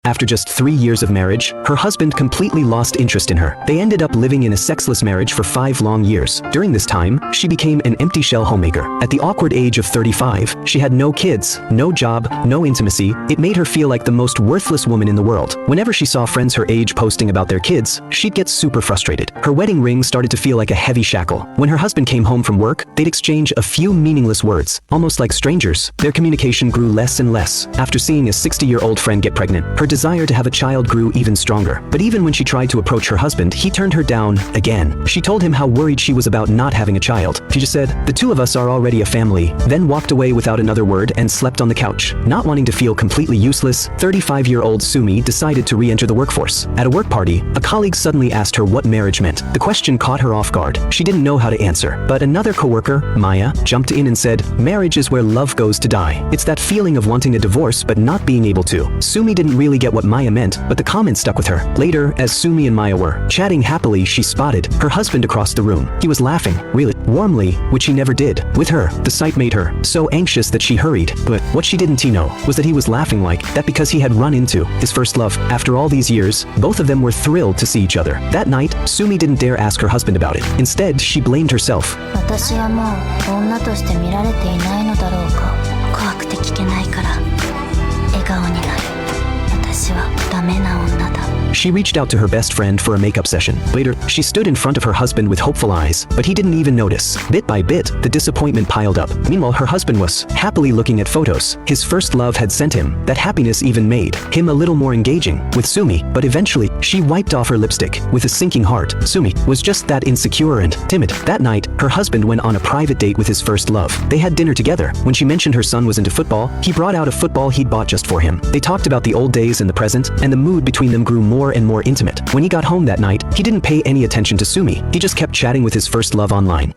After just 3 years of marriage, her husband completely lost interest in her. They ended up living in a sexless marriage for 5 long years. During this time, she became an empty shell homemaker. At the awkward age of 35, she had no kids, no job, no intimacy. It made her feel like the most worthless woman in the world. Whenever she saw friends her age posting about their kids, she'd get super frustrated. Her wedding ring started to feel like a heavy shackle. When her husband came home from work, they'd exchange a few meaningless words, almost like strangers. Their communication grew less and less. After seeing a 60-year-old friend get pregnant, her desire to have a child grew even stronger. But even when she tried to approach her husband, he turned her down again. She told him how worried she was about not having a child. She just said, "The two of us are already a family," then walked away without another word and slept on the couch. Not wanting to feel completely useless, 35-year-old Sumi decided to re-enter the workforce. At a work party, a colleague suddenly asked her what marriage meant. The question caught her off guard. She didn't know how to answer. But another coworker, Maya, jumped in and said, "Marriage is where love goes to die. It's that feeling of wanting a divorce but not being able to." Sumi didn't really get what Maya meant, but the comment stuck with her. Later, as Sumi and Maya were chatting happily, she spotted her husband across the room. He was laughing, really warmly, which he never did with her. The sight made her so anxious that she hurried. But what she didn't know was that he was laughing like that because he had run into his first love. After all these years, both of them were thrilled to see each other. That night, Sumi didn't dare ask her husband about it. Instead, she blamed herself. 私はもう女として見られていないのだろうか。怖くて聞けないから笑顔になる。私はダメな女だ。She reached out to her best friend for a makeup session. Later, she stood in front of her husband with hopeful eyes, but he didn't even notice. Bit by bit, the disappointment piled up. Meanwhile, her husband was happily looking at photos his first love had sent him. That happiness even made him a little more engaging with Sumi, but eventually, she wiped off her lipstick with a sinking heart. Sumi was just that insecure and timid. That night, her husband went on a private date with his first love. They had dinner together. When she mentioned her son was into football, he brought out a football he'd bought just for him. They talked about the old days and the present, and the mood between them grew more and more intimate. When he got home that night, he didn't pay any attention to Sumi. He just kept chatting with his first love online.